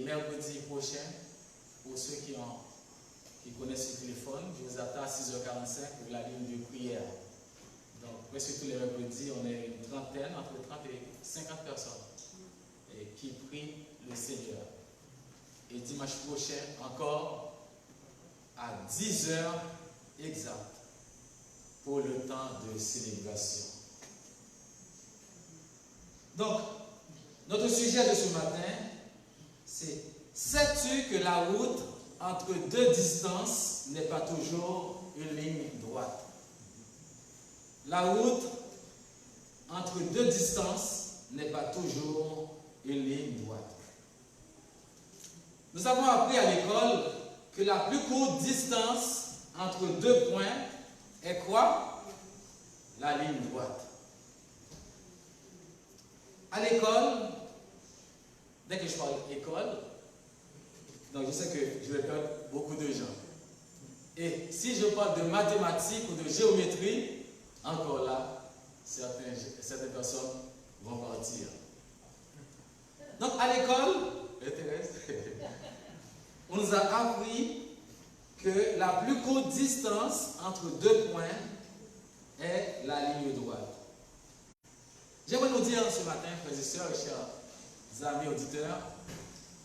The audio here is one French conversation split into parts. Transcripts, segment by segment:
mercredi prochain, pour ceux qui connaissent le téléphone, je vous attends à 6h45 pour la ligne de prière. Donc, presque tous les mercredis, on est une trentaine, entre 30 et 50 personnes qui prient le Seigneur. Et dimanche prochain, encore à 10h exact pour le temps de célébration. Donc, notre sujet de ce matin, c'est « Sais-tu que la route entre deux distances n'est pas toujours une ligne droite ?» La route entre deux distances n'est pas toujours une ligne droite. Nous avons appris à l'école que la plus courte distance entre deux points est quoi? La ligne droite. À l'école, dès que je parle école, donc je sais que je vais perdre beaucoup de gens. Et si je parle de mathématiques ou de géométrie, encore là, certaines personnes vont partir. Donc à l'école, Thérèse, on nous a appris que la plus courte distance entre deux points est la ligne droite. J'aimerais nous dire ce matin, frères et sœurs et chers amis auditeurs,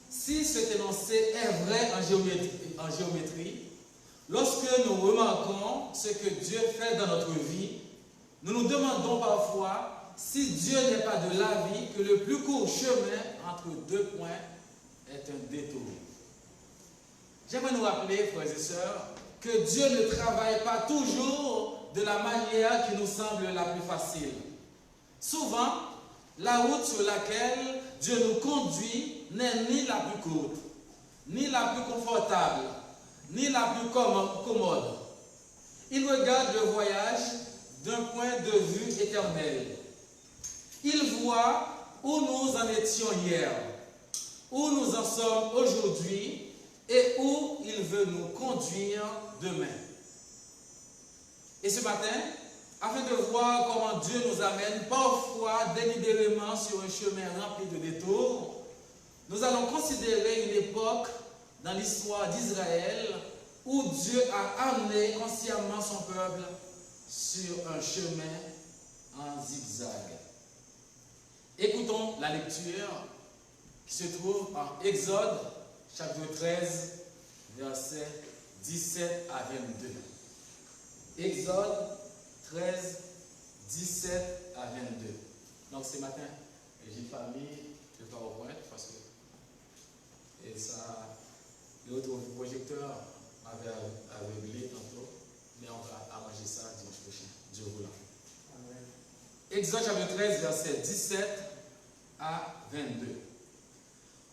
si cet énoncé est vrai en géométrie, lorsque nous remarquons ce que Dieu fait dans notre vie, nous nous demandons parfois si Dieu n'est pas de l'avis que le plus court chemin entre deux points est un détour. J'aimerais nous rappeler, frères et sœurs, que Dieu ne travaille pas toujours de la manière qui nous semble la plus facile. Souvent, la route sur laquelle Dieu nous conduit n'est ni la plus courte, ni la plus confortable, ni la plus commode. Il regarde le voyage d'un point de vue éternel. Il voit où nous en étions hier, où nous en sommes aujourd'hui et où il veut nous conduire demain. Et ce matin, afin de voir comment Dieu nous amène parfois délibérément sur un chemin rempli de détours, nous allons considérer une époque dans l'histoire d'Israël où Dieu a amené consciemment son peuple sur un chemin en zigzag. Écoutons la lecture qui se trouve en Exode, chapitre 13, versets 17 à 22. Exode 13, 17 à 22. Donc ce matin, j'ai pas mis le PowerPoint parce que l'autre projecteur m'avait aveuglé tantôt, mais on va arranger ça dimanche prochain, Dieu voulant. Exode chapitre 13, versets 17 à 22.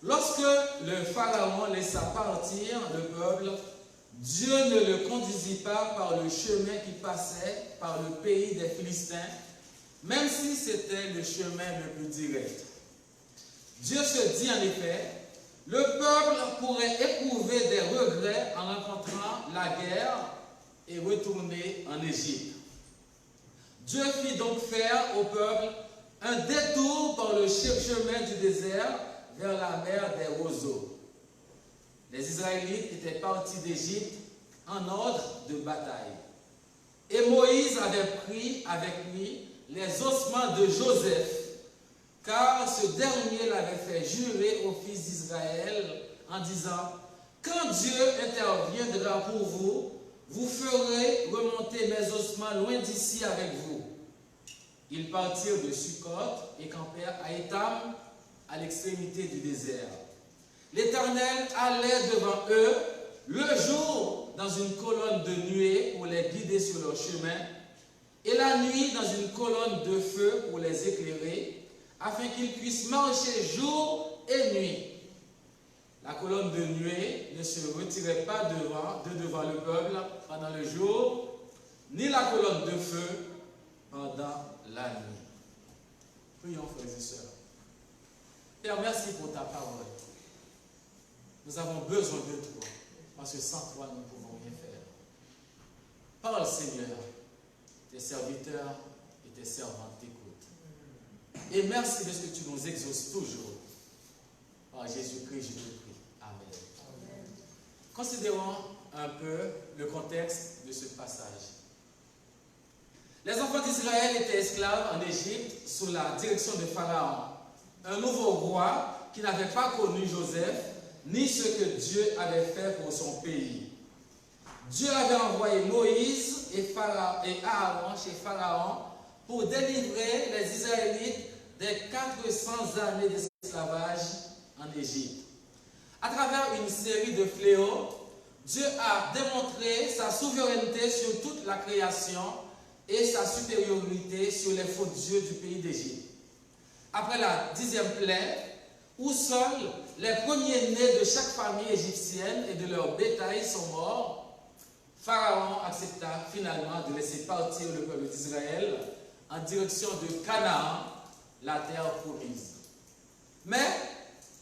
Lorsque le Pharaon laissa partir le peuple, Dieu ne le conduisit pas par le chemin qui passait par le pays des Philistins, même si c'était le chemin le plus direct. Dieu se dit en effet, le peuple pourrait éprouver des regrets en rencontrant la guerre et retourner en Égypte. Dieu fit donc faire au peuple un détour par le chemin du désert vers la mer des roseaux. Les Israélites étaient partis d'Égypte en ordre de bataille. Et Moïse avait pris avec lui les ossements de Joseph, car ce dernier l'avait fait jurer aux fils d'Israël en disant « Quand Dieu interviendra pour vous, vous ferez remonter mes ossements loin d'ici avec vous. » Ils partirent de Sukkot et campèrent à Étam, à l'extrémité du désert. L'Éternel allait devant eux le jour dans une colonne de nuée pour les guider sur leur chemin, et la nuit dans une colonne de feu pour les éclairer, afin qu'ils puissent marcher jour et nuit. La colonne de nuée ne se retirait pas de devant le peuple pendant le jour, ni la colonne de feu pendant la nuit. Prions, frères et sœurs. Père, merci pour ta parole. Nous avons besoin de toi, parce que sans toi, nous ne pouvons rien faire. Parle, Seigneur, tes serviteurs et tes servantes t'écoutent. Et merci de ce que tu nous exauces toujours. Par Jésus-Christ, je te prie. Amen. Amen. Considérons un peu le contexte de ce passage. Les enfants d'Israël étaient esclaves en Égypte sous la direction de Pharaon, un nouveau roi qui n'avait pas connu Joseph, ni ce que Dieu avait fait pour son pays. Dieu avait envoyé Moïse et Aaron chez Pharaon pour délivrer les Israélites des 400 années d'esclavage en Égypte. À travers une série de fléaux, Dieu a démontré sa souveraineté sur toute la création et sa supériorité sur les faux dieux du pays d'Égypte. Après la 10e plaie, où seuls les premiers-nés de chaque famille égyptienne et de leur bétail sont morts, Pharaon accepta finalement de laisser partir le peuple d'Israël en direction de Canaan, la terre promise. Mais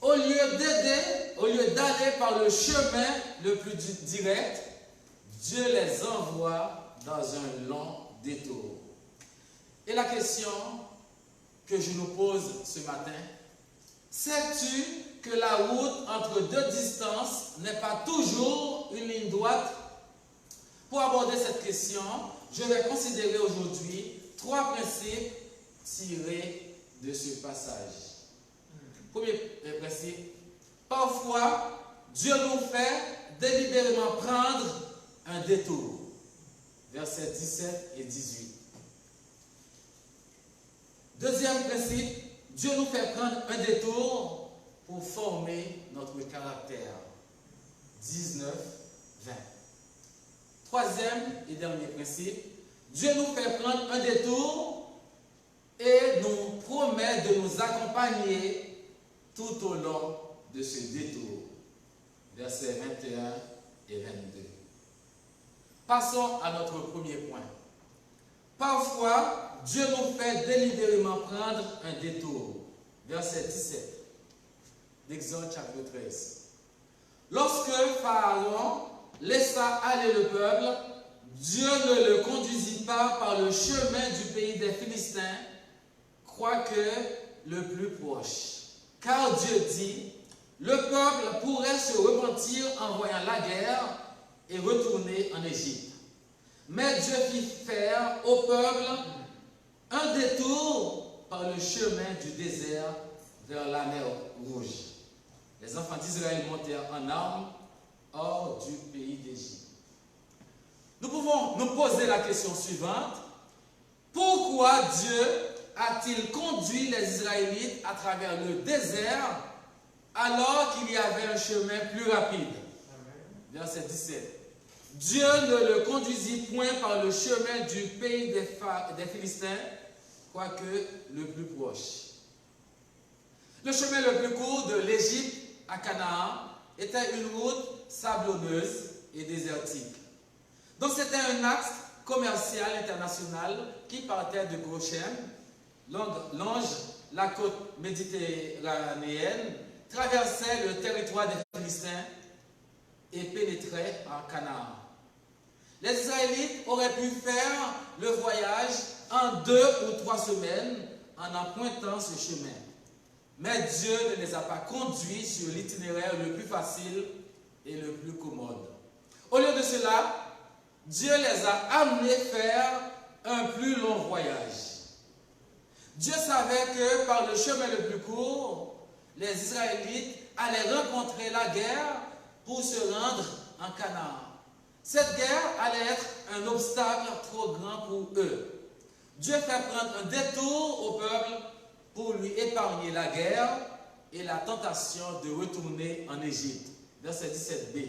au lieu d'aller par le chemin le plus direct, Dieu les envoie dans un long détour. Et la question que je nous pose ce matin, sais-tu que la route entre deux distances n'est pas toujours une ligne droite? Pour aborder cette question, je vais considérer aujourd'hui 3 principes tirés de ce passage. Premier principe, parfois Dieu nous fait délibérément prendre un détour. Versets 17 et 18. Deuxième principe, Dieu nous fait prendre un détour pour former notre caractère. 19, 20. Troisième et dernier principe, Dieu nous fait prendre un détour et nous promet de nous accompagner tout au long de ce détour. Versets 21 et 22. Passons à notre premier point. Parfois, Dieu nous fait délibérément prendre un détour. Verset 17 d'Exode chapitre 13. Lorsque Pharaon laissa aller le peuple, Dieu ne le conduisit pas par le chemin du pays des Philistins, quoique le plus proche. Car Dieu dit, le peuple pourrait se repentir en voyant la guerre et retourner en Égypte. Mais Dieu fit faire au peuple un détour par le chemin du désert vers la mer Rouge. Les enfants d'Israël montèrent en armes hors du pays d'Égypte. Nous pouvons nous poser la question suivante. Pourquoi Dieu a-t-il conduit les Israélites à travers le désert alors qu'il y avait un chemin plus rapide? Verset 17. Dieu ne le conduisit point par le chemin du pays des Philistins, quoique le plus proche. Le chemin le plus court de l'Égypte à Canaan était une route sablonneuse et désertique. Donc c'était un axe commercial international qui partait de Goshen, longe la côte méditerranéenne, traversait le territoire des Philistins et pénétrait en Canaan. Les Israélites auraient pu faire le voyage en 2 ou 3 semaines en empruntant ce chemin. Mais Dieu ne les a pas conduits sur l'itinéraire le plus facile et le plus commode. Au lieu de cela, Dieu les a amenés faire un plus long voyage. Dieu savait que par le chemin le plus court, les Israélites allaient rencontrer la guerre pour se rendre en Canaan. Cette guerre allait être un obstacle trop grand pour eux. Dieu fait prendre un détour au peuple pour lui épargner la guerre et la tentation de retourner en Égypte. Verset 17b.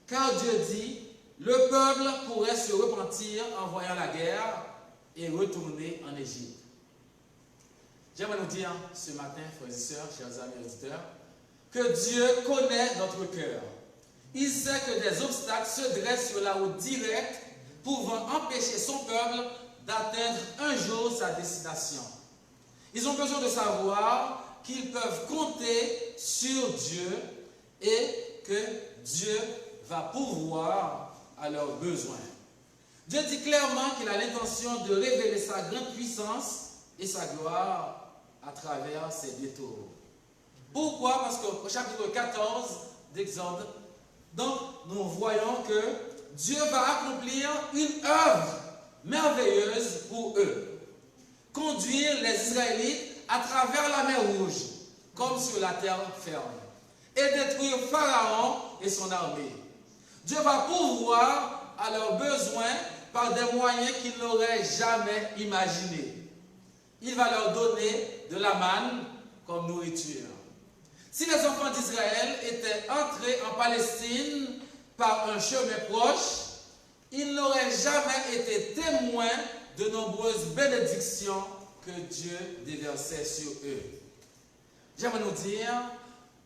Car Dieu dit, le peuple pourrait se repentir en voyant la guerre et retourner en Égypte. J'aimerais nous dire ce matin, frères et sœurs, chers amis auditeurs, que Dieu connaît notre cœur. Il sait que des obstacles se dressent sur la route directe pouvant empêcher son peuple d'atteindre un jour sa destination. Ils ont besoin de savoir qu'ils peuvent compter sur Dieu et que Dieu va pourvoir à leurs besoins. Dieu dit clairement qu'il a l'intention de révéler sa grande puissance et sa gloire à travers ses détours. Pourquoi? Parce qu'au chapitre 14 d'Exode, donc nous voyons que Dieu va accomplir une œuvre merveilleuse pour eux. Conduire les Israélites à travers la mer Rouge, comme sur la terre ferme, et détruire Pharaon et son armée. Dieu va pourvoir à leurs besoins par des moyens qu'ils n'auraient jamais imaginés. Il va leur donner de la manne comme nourriture. Si les enfants d'Israël étaient entrés en Palestine par un chemin proche, ils n'auraient jamais été témoins de nombreuses bénédictions que Dieu déversait sur eux. J'aimerais nous dire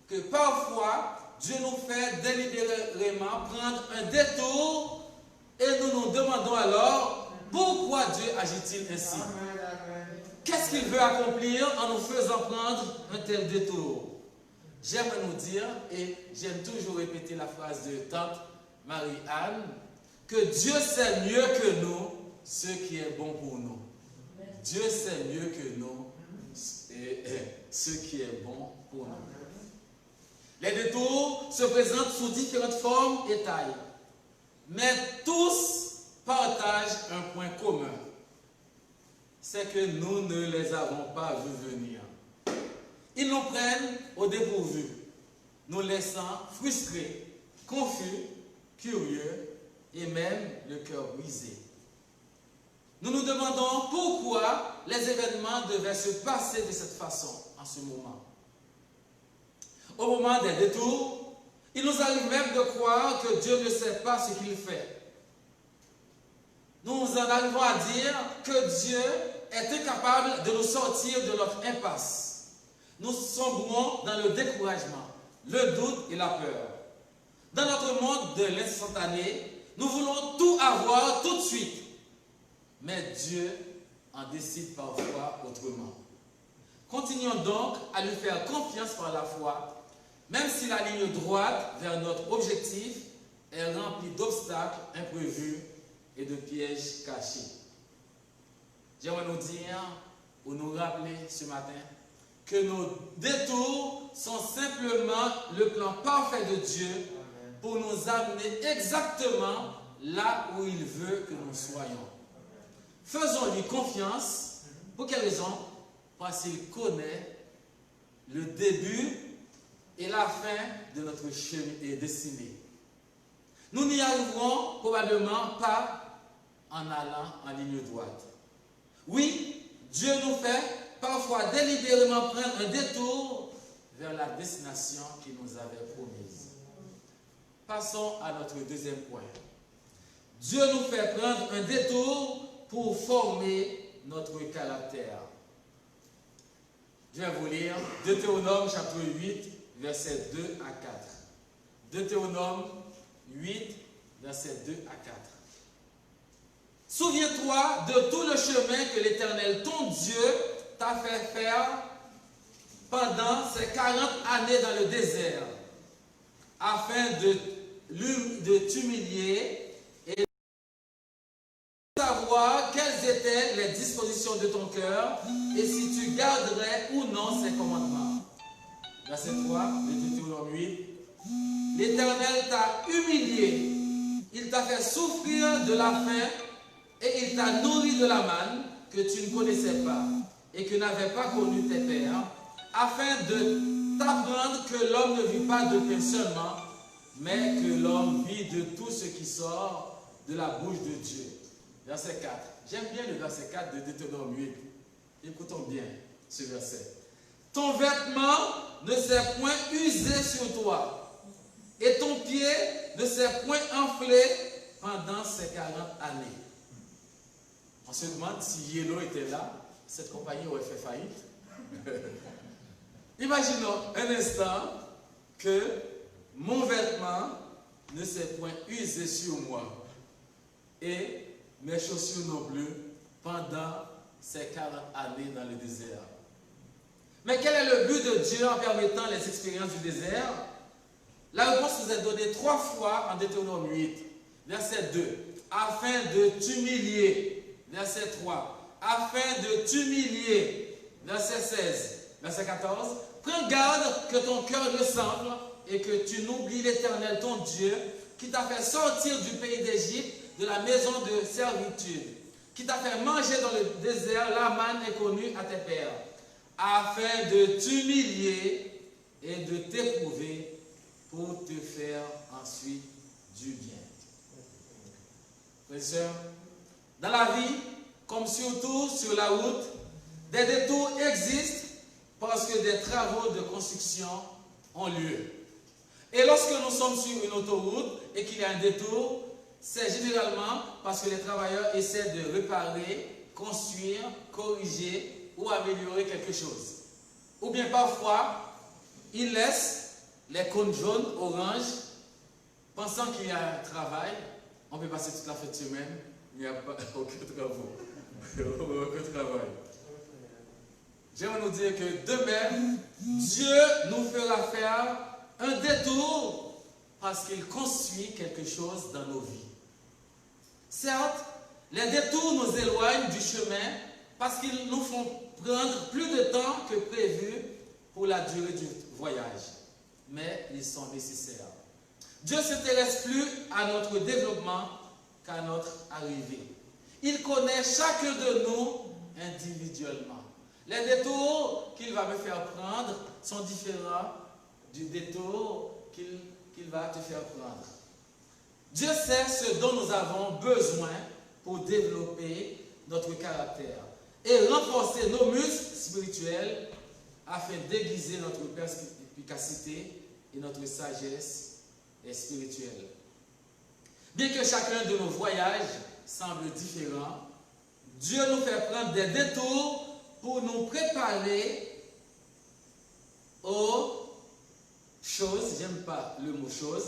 que parfois, Dieu nous fait délibérément prendre un détour et nous nous demandons alors pourquoi Dieu agit-il ainsi? Qu'est-ce qu'il veut accomplir en nous faisant prendre un tel détour? J'aimerais nous dire, et j'aime toujours répéter la phrase de tante Marie-Anne, que Dieu sait mieux que nous ce qui est bon pour nous. Dieu sait mieux que nous ce qui est bon pour nous. Les détours se présentent sous différentes formes et tailles, mais tous partagent un point commun. C'est que nous ne les avons pas vus venir. Ils nous prennent au dépourvu, nous laissant frustrés, confus, curieux et même le cœur brisé. Nous nous demandons pourquoi les événements devaient se passer de cette façon en ce moment. Au moment des détours, il nous arrive même de croire que Dieu ne sait pas ce qu'il fait. Nous en arrivons à dire que Dieu est incapable de nous sortir de notre impasse. Nous sombrons dans le découragement, le doute et la peur. Dans notre monde de l'instantané, nous voulons tout avoir tout de suite. Mais Dieu en décide parfois autrement. Continuons donc à lui faire confiance par la foi, même si la ligne droite vers notre objectif est remplie d'obstacles imprévus et de pièges cachés. J'aimerais nous dire ou nous rappeler ce matin que nos détours sont simplement le plan parfait de Dieu pour nous amener exactement là où il veut que nous soyons. Faisons-lui confiance. Pour quelle raison? Parce qu'il connaît le début et la fin de notre chemin et destinée. Nous n'y arriverons probablement pas en allant en ligne droite. Oui, Dieu nous fait parfois délibérément prendre un détour vers la destination qu'il nous avait promise. Passons à notre deuxième point. Dieu nous fait prendre un détour pour former notre caractère. Je vais vous lire Deutéronome chapitre 8, versets 2 à 4. Deutéronome 8, versets 2 à 4. Souviens-toi de tout le chemin que l'Éternel, ton Dieu, t'a fait faire pendant ces 40 années dans le désert, afin de t'humilier et de savoir quelles étaient les dispositions de ton cœur et si tu garderais ou non ses commandements. Verset 3 de Deutéronome 8. L'Éternel t'a humilié, il t'a fait souffrir de la faim et il t'a nourri de la manne que tu ne connaissais pas et que n'avaient pas connu tes pères, afin de t'apprendre que l'homme ne vit pas de pain seulement, mais que l'homme vit de tout ce qui sort de la bouche de Dieu. Verset 4. J'aime bien le verset 4 de Deutéronome 8. Écoutons bien ce verset. Ton vêtement ne s'est point usé sur toi, et ton pied ne s'est point enflé pendant ces 40 années. On se demande si Yellow était là, cette compagnie aurait fait faillite. Imaginons un instant que mon vêtement ne s'est point usé sur moi et mes chaussures non plus pendant ces 40 années dans le désert. Mais quel est le but de Dieu en permettant les expériences du désert? La réponse nous est donnée 3 fois en Deutéronome 8, verset 2. Afin de t'humilier. Verset 3. Afin de t'humilier. Verset 16. Verset 14. Prends garde que ton cœur ressemble et que tu n'oublies l'Éternel, ton Dieu, qui t'a fait sortir du pays d'Égypte, de la maison de servitude, qui t'a fait manger dans le désert la manne inconnue à tes pères, afin de t'humilier et de t'éprouver pour te faire ensuite du bien. Frères et sœurs, dans la vie, comme surtout sur la route, des détours existent parce que des travaux de construction ont lieu. Et lorsque nous sommes sur une autoroute et qu'il y a un détour, c'est généralement parce que les travailleurs essaient de réparer, construire, corriger ou améliorer quelque chose. Ou bien parfois, ils laissent les cônes jaunes, oranges, pensant qu'il y a un travail. On peut passer toute la fête de semaine, il n'y a pas aucun travail. Aucun travail. J'aimerais nous dire que de même, Dieu nous fera faire un détour parce qu'il construit quelque chose dans nos vies. Certes, les détours nous éloignent du chemin parce qu'ils nous font prendre plus de temps que prévu pour la durée du voyage. Mais ils sont nécessaires. Dieu ne s'intéresse plus à notre développement qu'à notre arrivée. Il connaît chacun de nous individuellement. Les détours qu'il va me faire prendre sont différents du détour qu'il va te faire prendre. Dieu sait ce dont nous avons besoin pour développer notre caractère et renforcer nos muscles spirituels afin d'aiguiser notre perspicacité et notre sagesse spirituelle. Bien que chacun de nos voyages semble différent, Dieu nous fait prendre des détours pour nous préparer aux choses, j'aime pas le mot chose,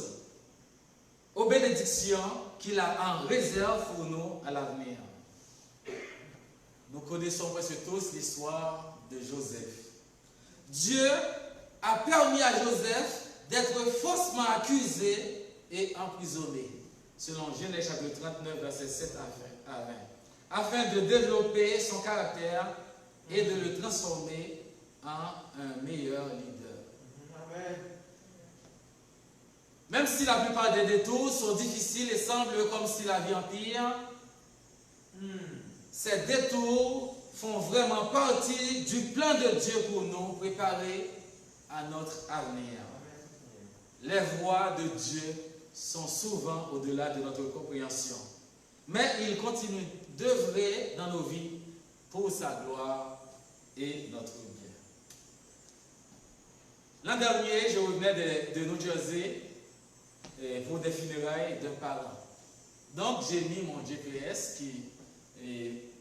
aux bénédictions qu'il a en réserve pour nous à l'avenir. Nous connaissons presque tous l'histoire de Joseph. Dieu a permis à Joseph d'être faussement accusé et emprisonné, selon Genèse chapitre 39, versets 7 à 20, afin de développer son caractère et de le transformer en un meilleur leader. Amen. Même si la plupart des détours sont difficiles et semblent comme si la vie empire, ces détours font vraiment partie du plan de Dieu pour nous préparer à notre avenir. Les voies de Dieu sont souvent au-delà de notre compréhension, mais il continue d'œuvrer dans nos vies pour sa gloire et notre bien. L'an dernier, je revenais de New Jersey pour des funérailles d'un parent. Donc, j'ai mis mon GPS qui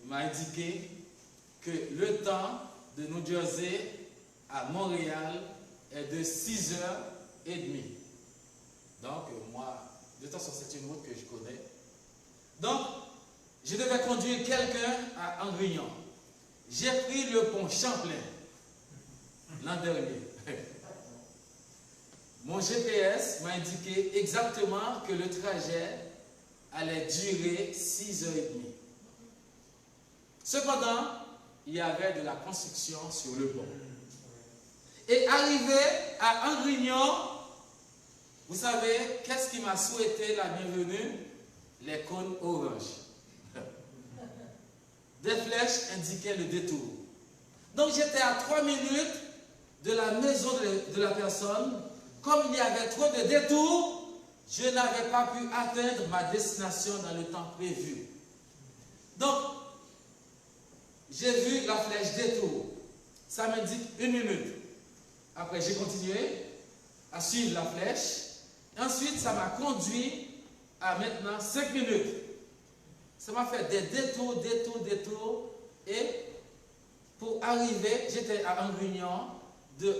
m'a indiqué que le temps de New Jersey à Montréal est de 6h30. Donc, moi, de toute façon, c'est une route que je connais. Donc, je devais conduire quelqu'un à Angrignon. J'ai pris le pont Champlain l'an dernier. Mon GPS m'a indiqué exactement que le trajet allait durer 6h30. Cependant, il y avait de la construction sur le pont. Et arrivé à Angrignon, vous savez, qu'est-ce qui m'a souhaité la bienvenue? Les cônes oranges. Des flèches indiquaient le détour. Donc j'étais à 3 minutes de la maison de la personne. Comme il y avait trop de détours, je n'avais pas pu atteindre ma destination dans le temps prévu. Donc, j'ai vu la flèche détour. Ça m'indique 1 minute. Après, j'ai continué à suivre la flèche. Ensuite, ça m'a conduit à maintenant 5 minutes. Ça m'a fait des détours. Et pour arriver, j'étais à Angrignon. De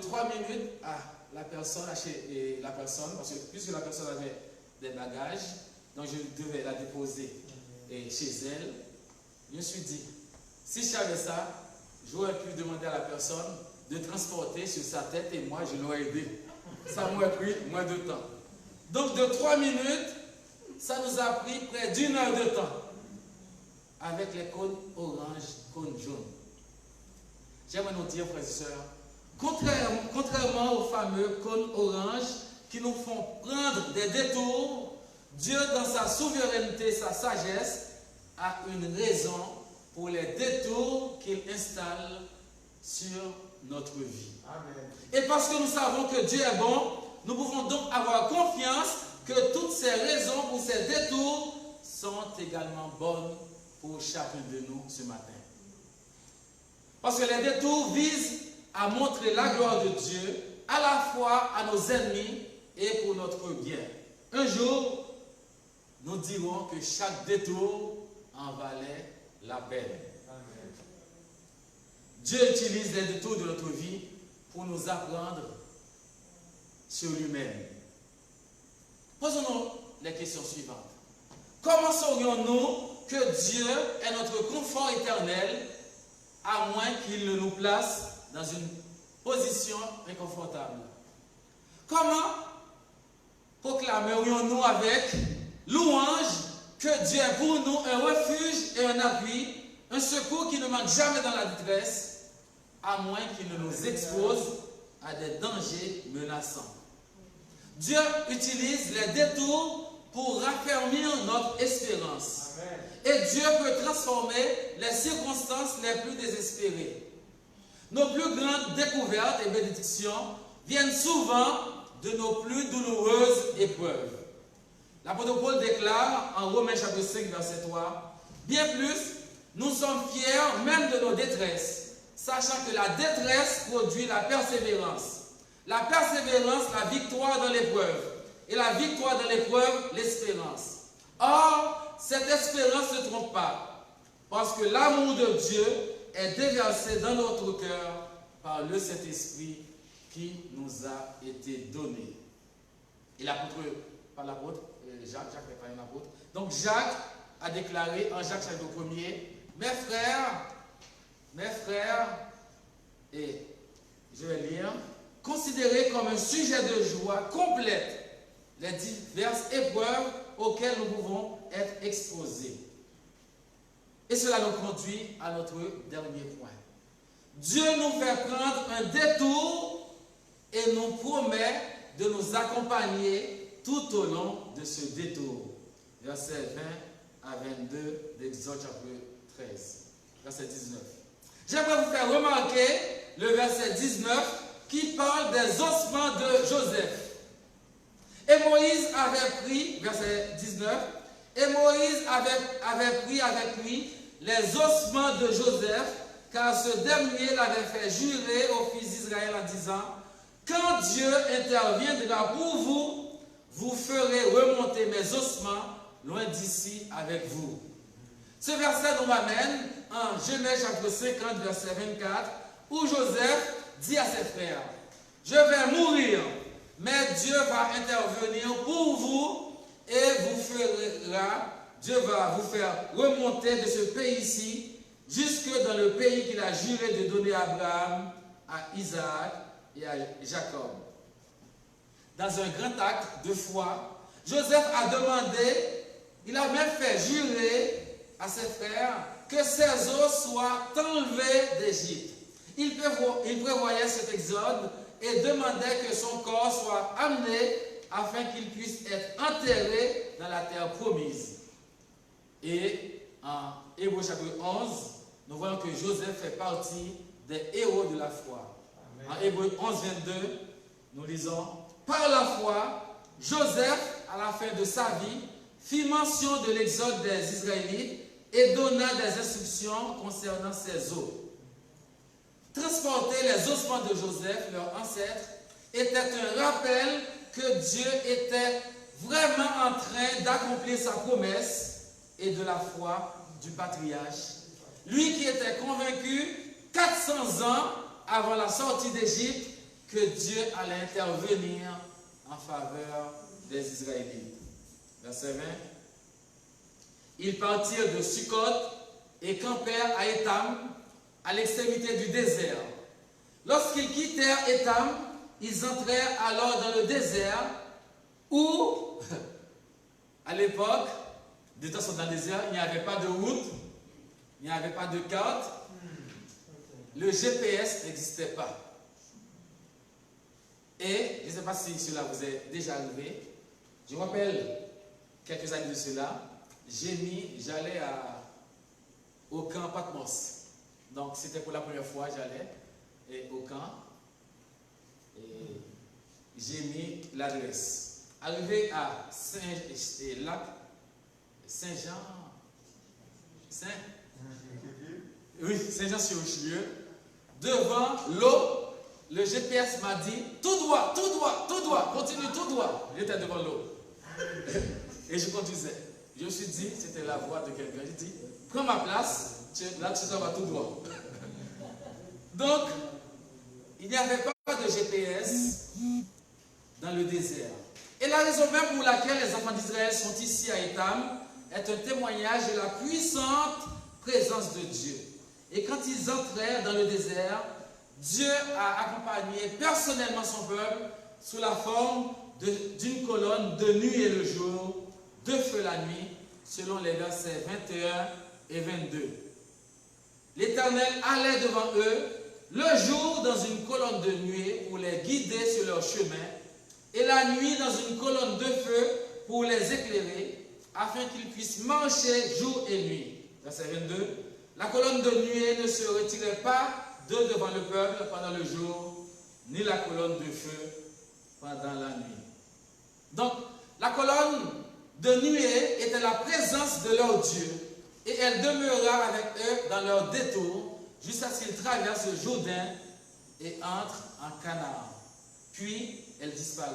3 minutes à la personne, parce que puisque la personne avait des bagages, donc je devais la déposer chez elle. Je me suis dit, si je savais ça, j'aurais pu demander à la personne de transporter sur sa tête et moi je l'aurais aidé. Ça m'aurait pris moins de temps. Donc de 3 minutes, ça nous a pris près d'1 heure de temps. Avec les cônes orange, cônes jaunes. J'aimerais nous dire, frères et sœurs, Contrairement aux fameux cônes orange qui nous font prendre des détours, Dieu, dans sa souveraineté, sa sagesse, a une raison pour les détours qu'il installe sur notre vie. Amen. Et parce que nous savons que Dieu est bon, nous pouvons donc avoir confiance que toutes ces raisons pour ces détours sont également bonnes pour chacun de nous ce matin. Parce que les détours visent à montrer la gloire de Dieu à la fois à nos ennemis et pour notre bien. Un jour, nous dirons que chaque détour en valait la peine. Amen. Dieu utilise les détours de notre vie pour nous apprendre sur lui-même. Posons-nous les questions suivantes. Comment saurions-nous que Dieu est notre confort éternel à moins qu'il ne nous place dans une position inconfortable? Comment proclamerions-nous avec louange que Dieu est pour nous un refuge et un appui, un secours qui ne manque jamais dans la détresse, à moins qu'il ne nous expose à des dangers menaçants? Dieu utilise les détours pour raffermir notre espérance. Amen. Et Dieu peut transformer les circonstances les plus désespérées. Nos plus grandes découvertes et bénédictions viennent souvent de nos plus douloureuses épreuves. L'apôtre Paul déclare en Romains chapitre 5, verset 3, « Bien plus, nous sommes fiers même de nos détresses, sachant que la détresse produit la persévérance. La persévérance, la victoire dans l'épreuve. Et la victoire dans l'épreuve, l'espérance. Or, cette espérance ne trompe pas, parce que l'amour de Dieu est déversé dans notre cœur par le Saint-Esprit qui nous a été donné. » Et l'apôtre, pas l'apôtre, Jacques n'est pas un apôtre. Donc Jacques a déclaré en Jacques chapitre 1er, mes frères, et je vais lire, considérez comme un sujet de joie complète les diverses épreuves auxquelles nous pouvons être exposés. Et cela nous conduit à notre dernier point. Dieu nous fait prendre un détour et nous promet de nous accompagner tout au long de ce détour. Verset 20 à 22 d'Exode chapitre 13. Verset 19. J'aimerais vous faire remarquer le verset 19 qui parle des ossements de Joseph. Et Moïse avait pris, verset 19, et Moïse avait pris avec lui les ossements de Joseph, car ce dernier l'avait fait jurer aux fils d'Israël en disant, quand Dieu interviendra pour vous, vous ferez remonter mes ossements loin d'ici avec vous. Ce verset nous amène en Genèse chapitre 50, verset 24, où Joseph dit à ses frères, je vais mourir, mais Dieu va intervenir pour vous et Dieu va vous faire remonter de ce pays-ci jusque dans le pays qu'il a juré de donner à Abraham, à Isaac et à Jacob. Dans un grand acte de foi, Joseph a demandé, il a même fait jurer à ses frères que ses os soient enlevés d'Égypte. Il prévoyait cet exode et demandait que son corps soit amené afin qu'il puisse être enterré dans la terre promise. Et en Hébreux chapitre 11, nous voyons que Joseph fait partie des héros de la foi. Amen. En Hébreux 11, 22, nous lisons, par la foi, Joseph, à la fin de sa vie, fit mention de l'exode des Israélites et donna des instructions concernant ses os. Transporter les ossements de Joseph, leur ancêtre, était un rappel que Dieu était vraiment en train d'accomplir sa promesse et de la foi du patriarche. Lui qui était convaincu 400 ans avant la sortie d'Égypte que Dieu allait intervenir en faveur des Israélites. Verset 20. Ils partirent de Sukkot et campèrent à Étam, à l'extrémité du désert. Lorsqu'ils quittèrent Étam, ils entrèrent alors dans le désert où, à l'époque, des temps sont dans le désert, il n'y avait pas de route, il n'y avait pas de carte, le GPS n'existait pas. Et je ne sais pas si cela vous est déjà arrivé. Je me rappelle quelques années de cela, j'allais au camp Patmos. Donc c'était pour la première fois, j'allais au camp et j'ai mis l'adresse. Arrivé à Saint-Jean, oui, Saint-Jean-sur-Richelieu, devant l'eau, le GPS m'a dit tout droit, continue tout droit. J'étais devant l'eau. Et je conduisais. Je me suis dit, c'était la voix de quelqu'un. J'ai dit, prends ma place, là tu vas tout droit. Donc, il n'y avait pas de GPS dans le désert. Et la raison même pour laquelle les enfants d'Israël sont ici à Étam est un témoignage de la puissante présence de Dieu. Et quand ils entrèrent dans le désert, Dieu a accompagné personnellement son peuple sous la forme d'une colonne de nuit et le jour, de feu la nuit, selon les versets 21 et 22. L'Éternel allait devant eux le jour dans une colonne de nuée pour les guider sur leur chemin, et la nuit dans une colonne de feu pour les éclairer, afin qu'ils puissent marcher jour et nuit. Verset 22. La colonne de nuée ne se retirait pas de devant le peuple pendant le jour, ni la colonne de feu pendant la nuit. Donc, la colonne de nuée était la présence de leur Dieu, et elle demeura avec eux dans leur détour, jusqu'à ce qu'ils traversent le Jourdain et entrent en Canaan. Puis, elle disparut.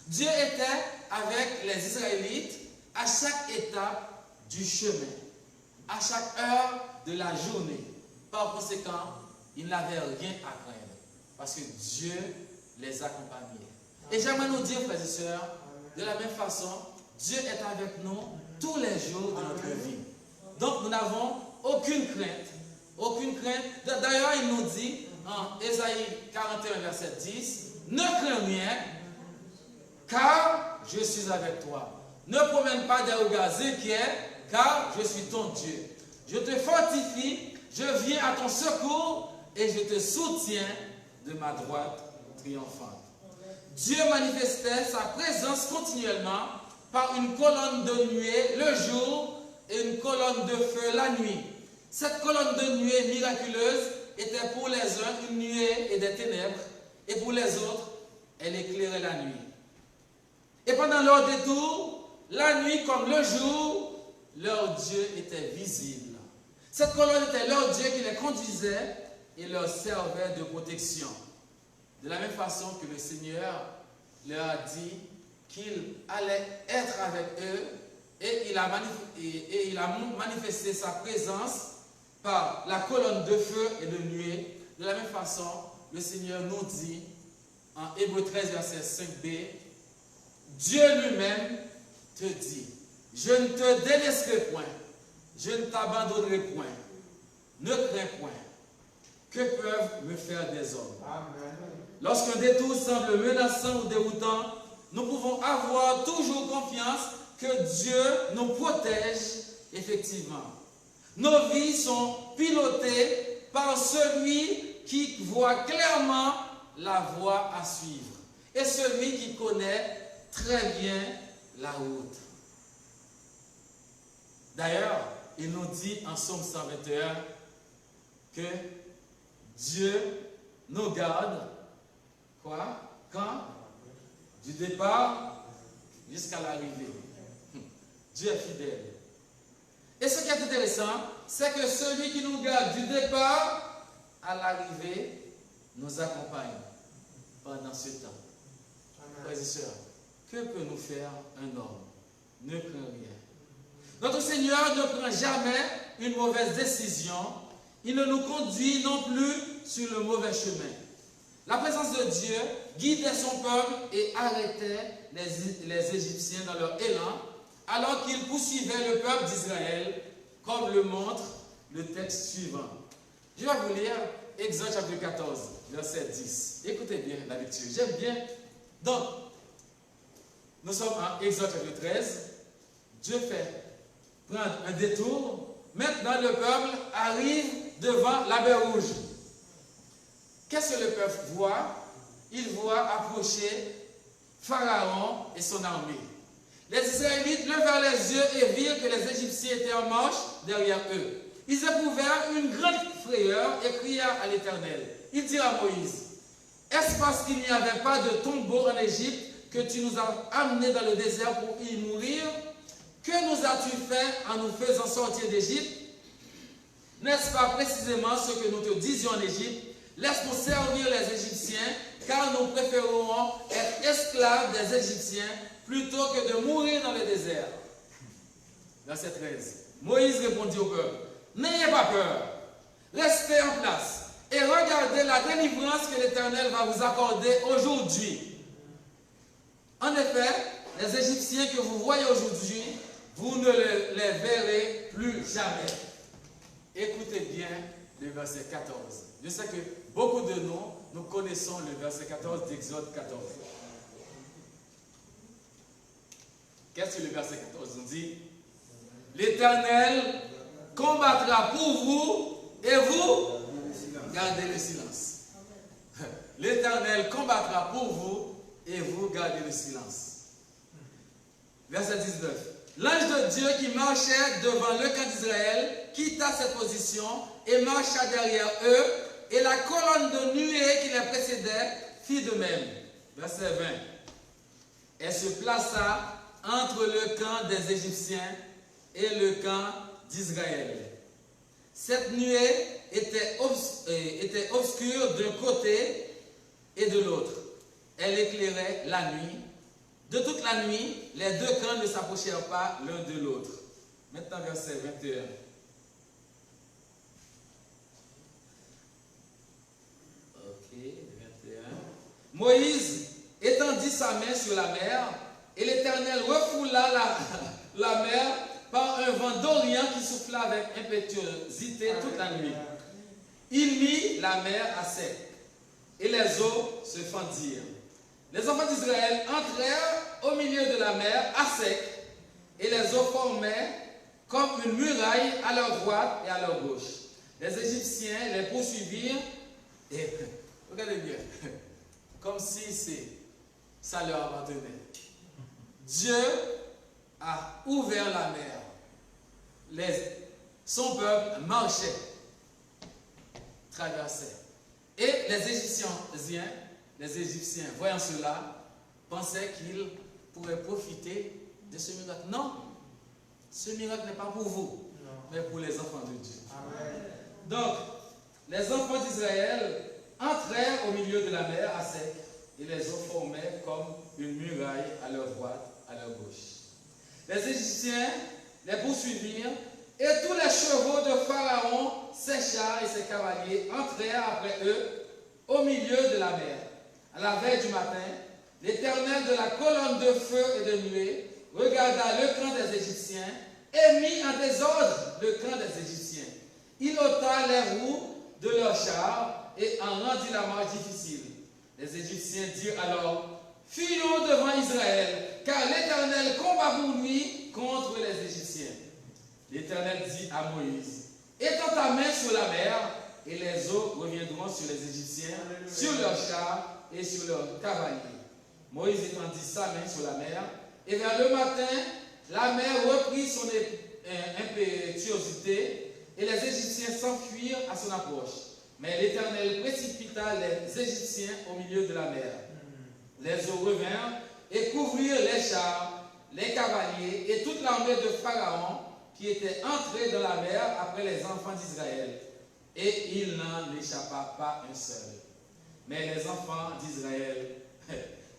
Dieu était avec les Israélites à chaque étape du chemin, à chaque heure de la journée. Par conséquent, ils n'avaient rien à craindre, parce que Dieu les accompagnait. Et j'aimerais nous dire, frères et sœurs, de la même façon, Dieu est avec nous tous les jours de notre vie. Donc, nous n'avons aucune crainte. Aucune crainte. D'ailleurs, il nous dit, en Ésaïe 41, verset 10, « Ne crains rien, car je suis avec toi. Ne promène pas des regards inquiets, car je suis ton Dieu. Je te fortifie, je viens à ton secours et je te soutiens de ma droite triomphante. » Dieu manifestait sa présence continuellement par une colonne de nuée le jour et une colonne de feu la nuit. Cette colonne de nuée miraculeuse était pour les uns une nuée et des ténèbres, et pour les autres, elle éclairait la nuit. Et pendant leur détour, la nuit comme le jour, leur Dieu était visible. Cette colonne était leur Dieu qui les conduisait et leur servait de protection. De la même façon que le Seigneur leur a dit qu'il allait être avec eux, et il a manifesté sa présence par la colonne de feu et de nuée. De la même façon, le Seigneur nous dit en Hébreux 13, verset 5b, Dieu lui-même te dit, je ne te délaisserai point, je ne t'abandonnerai point, ne crains point, que peuvent me faire des hommes? Amen. Lorsqu'un détour semble menaçant ou déroutant, nous pouvons avoir toujours confiance que Dieu nous protège effectivement. Nos vies sont pilotées par celui qui voit clairement la voie à suivre et celui qui connaît très bien la route. D'ailleurs, il nous dit en Psaume 121 que Dieu nous garde, quoi? Quand? Du départ jusqu'à l'arrivée. Dieu est fidèle. Et ce qui est intéressant, c'est que celui qui nous garde du départ à l'arrivée nous accompagne pendant ce temps. Frères et sœurs, que peut nous faire un homme? Ne crains rien. Notre Seigneur ne prend jamais une mauvaise décision. Il ne nous conduit non plus sur le mauvais chemin. La présence de Dieu guidait son peuple et arrêtait les Égyptiens dans leur élan, alors qu'ils poursuivaient le peuple d'Israël, comme le montre le texte suivant. Je vais vous lire Exode chapitre 14, verset 10. Écoutez bien la lecture, j'aime bien. Donc, nous sommes en Exode chapitre 13. Dieu fait prendre un détour. Maintenant, le peuple arrive devant la mer Rouge. Qu'est-ce que le peuple voit? ils voient approcher Pharaon et son armée. Les Israélites levèrent les yeux et virent que les Égyptiens étaient en marche derrière eux. Ils éprouvèrent une grande frayeur et crièrent à l'Éternel. Ils dirent à Moïse, « Est-ce parce qu'il n'y avait pas de tombeau en Égypte que tu nous as amenés dans le désert pour y mourir? Que nous as-tu fait en nous faisant sortir d'Égypte? N'est-ce pas précisément ce que nous te disions en Égypte? Laisse-nous servir les Égyptiens, car nous préférons être esclaves des Égyptiens plutôt que de mourir dans le désert. » Verset 13. Moïse répondit au peuple, « N'ayez pas peur, restez en place et regardez la délivrance que l'Éternel va vous accorder aujourd'hui. En effet, les Égyptiens que vous voyez aujourd'hui, vous ne les verrez plus jamais. » Écoutez bien le verset 14. Je sais que beaucoup de nous connaissons le verset 14 d'Exode 14. Qu'est-ce que le verset 14 nous dit? L'Éternel combattra pour vous et vous gardez le silence. L'Éternel combattra pour vous et vous gardez le silence. Verset 19. L'ange de Dieu qui marchait devant le camp d'Israël quitta cette position et marcha derrière eux, et la colonne de nuée qui les précédait fit de même. Verset 20. Elle se plaça entre le camp des Égyptiens et le camp d'Israël. Cette nuée était obscure d'un côté et de l'autre. Elle éclairait la nuit. De toute la nuit, les deux camps ne s'approchèrent pas l'un de l'autre. Maintenant, verset 21. Ok, 21. Moïse étendit sa main sur la mer, et l'Éternel refoula la mer par un vent d'Orient qui souffla avec impétuosité toute la nuit. Il mit la mer à sec, et les eaux se fendirent. Les enfants d'Israël entrèrent au milieu de la mer à sec, et les eaux formaient comme une muraille à leur droite et à leur gauche. Les Égyptiens les poursuivirent, et regardez bien, comme si ça leur appartenait. Dieu a ouvert la mer. Son peuple marchait, traversait. Et les Égyptiens, voyant cela, pensaient qu'ils pourraient profiter de ce miracle. Non, ce miracle n'est pas pour vous, mais pour les enfants de Dieu. Amen. Donc, les enfants d'Israël entrèrent au milieu de la mer à sec, et les eaux formaient comme une muraille à leur droite, à leur gauche. Les Égyptiens les poursuivirent, et tous les chevaux de Pharaon, ses chars et ses cavaliers entrèrent après eux au milieu de la mer. À la veille du matin, l'Éternel de la colonne de feu et de nuée regarda le camp des Égyptiens et mit en désordre le camp des Égyptiens. Il ôta les roues de leurs chars et en rendit la marche difficile. Les Égyptiens dirent alors, « Fuyons devant Israël, car l'Éternel combat pour lui contre les Égyptiens. » L'Éternel dit à Moïse, « Étends ta main sur la mer, et les eaux reviendront sur les Égyptiens, sur leurs chars et sur leurs cavaliers. » Moïse étendit sa main sur la mer, et vers le matin, la mer reprit son impétuosité, et les Égyptiens s'enfuirent à son approche. Mais l'Éternel précipita les Égyptiens au milieu de la mer. Les eaux revinrent et couvrirent les chars, les cavaliers et toute l'armée de Pharaon qui était entrée dans la mer après les enfants d'Israël. Et il n'en échappa pas un seul. Mais les enfants d'Israël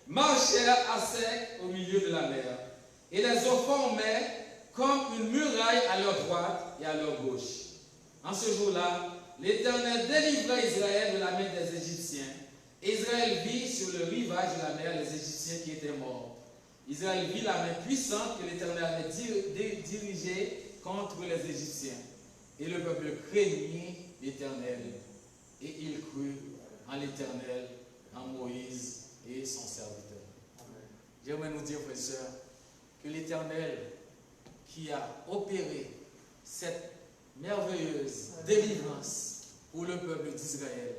marchèrent à sec au milieu de la mer, et les eaux formaient comme une muraille à leur droite et à leur gauche. En ce jour-là, l'Éternel délivra Israël de la main des Égyptiens. Et Israël vit sur le rivage de la mer les Égyptiens qui étaient morts. Israël vit la main puissante que l'Éternel avait dirigée contre les Égyptiens. Et le peuple craignit l'Éternel. Et il crut en l'Éternel, en Moïse et son serviteur. J'aimerais nous dire, frères et sœurs, que l'Éternel qui a opéré cette merveilleuse délivrance pour le peuple d'Israël,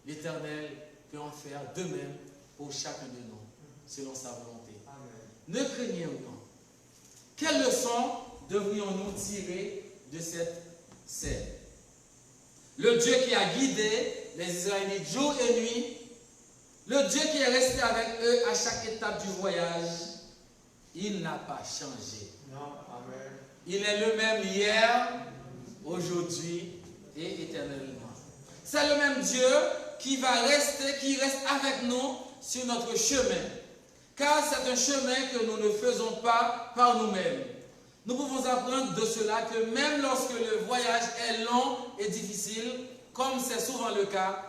l'Éternel peut en faire de même pour chacun de nous, selon sa volonté. Amen. Ne craignez rien. Quelle leçon devrions-nous tirer de cette scène? Le Dieu qui a guidé les Israélites jour et nuit, le Dieu qui est resté avec eux à chaque étape du voyage, il n'a pas changé. Non. Amen. Il est le même hier, aujourd'hui et éternellement. C'est le même Dieu qui reste avec nous sur notre chemin. Car c'est un chemin que nous ne faisons pas par nous-mêmes. Nous pouvons apprendre de cela que même lorsque le voyage est long et difficile, comme c'est souvent le cas,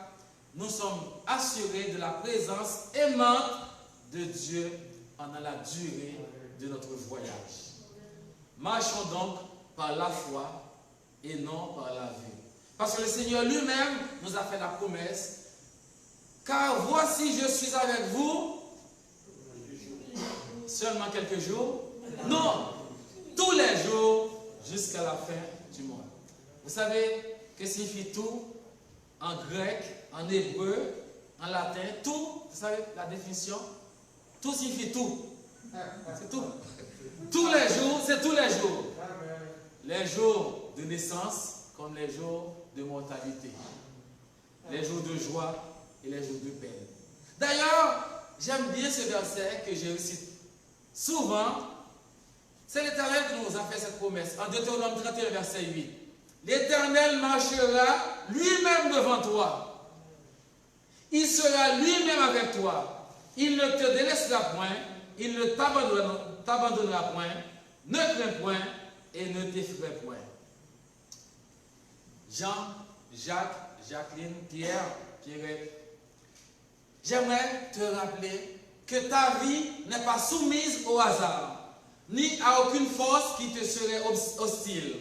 nous sommes assurés de la présence aimante de Dieu pendant la durée de notre voyage. Marchons donc par la foi et non par la vue. Parce que le Seigneur lui-même nous a fait la promesse. Car voici, je suis avec vous seulement quelques jours. Non, tous les jours jusqu'à la fin du monde. Vous savez que signifie tout en grec, en hébreu, en latin? Tout, vous savez la définition? Tout signifie tout. C'est tout. Tous les jours, c'est tous les jours. Les jours de naissance comme les jours de mortalité. Les jours de joie et les jours de peine. D'ailleurs, j'aime bien ce verset que je cite souvent. C'est l'Éternel qui nous a fait cette promesse. En Deutéronome 31, verset 8. L'Éternel marchera lui-même devant toi. Il sera lui-même avec toi. Il ne te délaissera point. Il ne t'abandonnera point. Ne crains point et ne t'effraie point. Jean, Jacques, Jacqueline, Pierre, Pierrette. J'aimerais te rappeler que ta vie n'est pas soumise au hasard, ni à aucune force qui te serait hostile.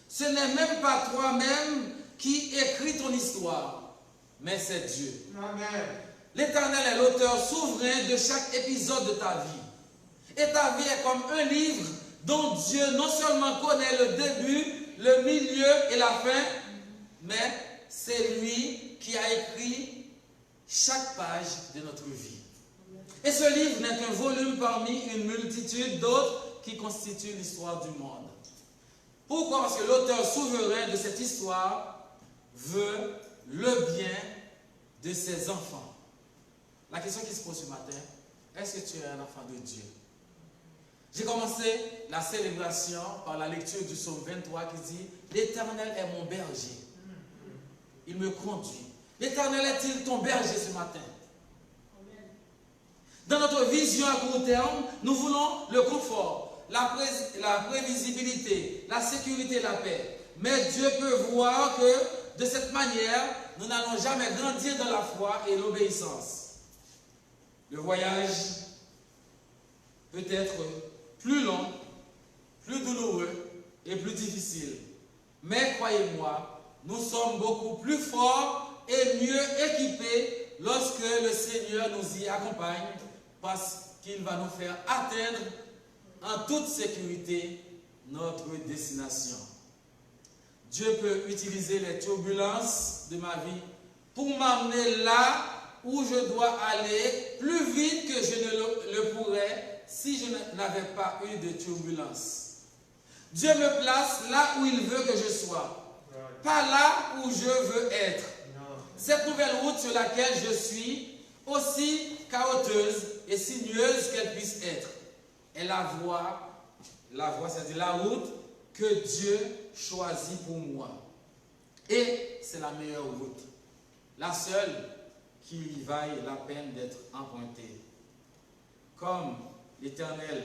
Ce n'est même pas toi-même qui écris ton histoire, mais c'est Dieu. Amen. L'Éternel est l'auteur souverain de chaque épisode de ta vie. Et ta vie est comme un livre dont Dieu non seulement connaît le début, le milieu et la fin, mais c'est lui qui a écrit chaque page de notre vie. Et ce livre n'est qu'un volume parmi une multitude d'autres qui constituent l'histoire du monde. Pourquoi? Parce que l'auteur souverain de cette histoire veut le bien de ses enfants. La question qui se pose ce matin, est-ce que tu es un enfant de Dieu? J'ai commencé la célébration par la lecture du psaume 23 qui dit « L'Éternel est mon berger. Il me conduit. » L'Éternel est-il ton berger ce matin? Dans notre vision à court terme, nous voulons le confort, la prévisibilité, la sécurité et la paix. Mais Dieu peut voir que de cette manière, nous n'allons jamais grandir dans la foi et l'obéissance. Le voyage peut être plus long, plus douloureux et plus difficile. Mais croyez-moi, nous sommes beaucoup plus forts et mieux équipés lorsque le Seigneur nous y accompagne, parce qu'il va nous faire atteindre en toute sécurité notre destination. Dieu peut utiliser les turbulences de ma vie pour m'amener là où je dois aller plus vite que je ne le pourrais si je n'avais pas eu de turbulence. Dieu me place là où il veut que je sois, pas là où je veux être. Cette nouvelle route sur laquelle je suis, aussi chaoteuse et sinueuse qu'elle puisse être, est la voie, c'est-à-dire la route que Dieu choisit pour moi. Et c'est la meilleure route, la seule qui vaille la peine d'être empruntée. Comme l'Éternel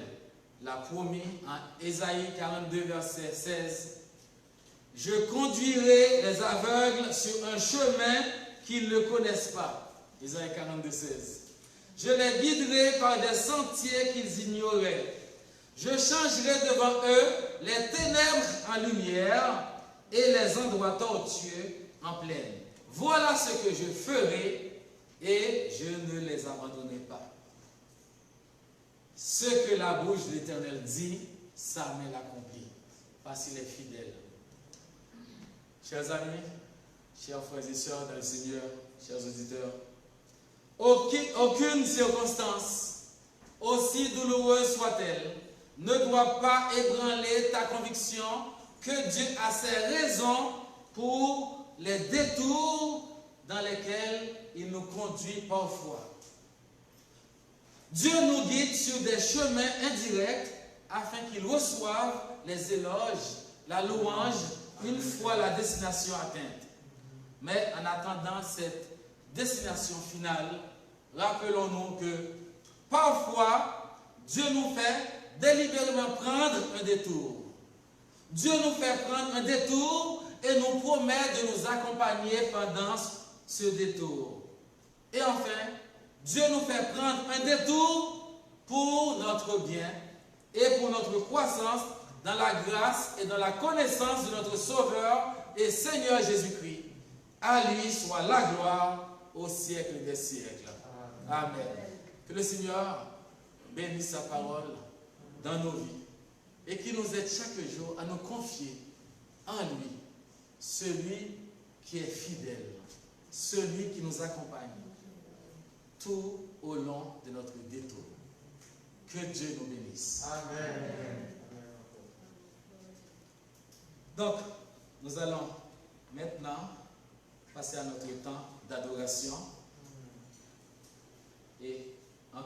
l'a promis en Ésaïe 42, verset 16, « Je conduirai les aveugles sur un chemin qu'ils ne connaissent pas. » Ésaïe 42, 16. « Je les guiderai par des sentiers qu'ils ignoraient. Je changerai devant eux les ténèbres en lumière et les endroits tortueux en plaine. Voilà ce que je ferai et je ne les abandonnerai pas. » Ce que la bouche de l'Éternel dit, sa main l'accomplit, parce qu'il est fidèle. Chers amis, chers frères et sœurs dans le Seigneur, chers auditeurs, Aucune circonstance, aussi douloureuse soit-elle, ne doit pas ébranler ta conviction que Dieu a ses raisons pour les détours dans lesquels il nous conduit parfois. Dieu nous guide sur des chemins indirects afin qu'il reçoive les éloges, la louange, une fois la destination atteinte. Mais en attendant cette destination finale, rappelons-nous que parfois, Dieu nous fait délibérément prendre un détour. Dieu nous fait prendre un détour et nous promet de nous accompagner pendant ce détour. Et enfin, Dieu nous fait prendre un détour pour notre bien et pour notre croissance dans la grâce et dans la connaissance de notre Sauveur et Seigneur Jésus-Christ. À lui soit la gloire au siècle des siècles. Amen. Que le Seigneur bénisse sa parole dans nos vies et qu'il nous aide chaque jour à nous confier en lui, celui qui est fidèle, celui qui nous accompagne tout au long de notre détour. Que Dieu nous bénisse. Amen. Donc, nous allons maintenant passer à notre temps d'adoration. Et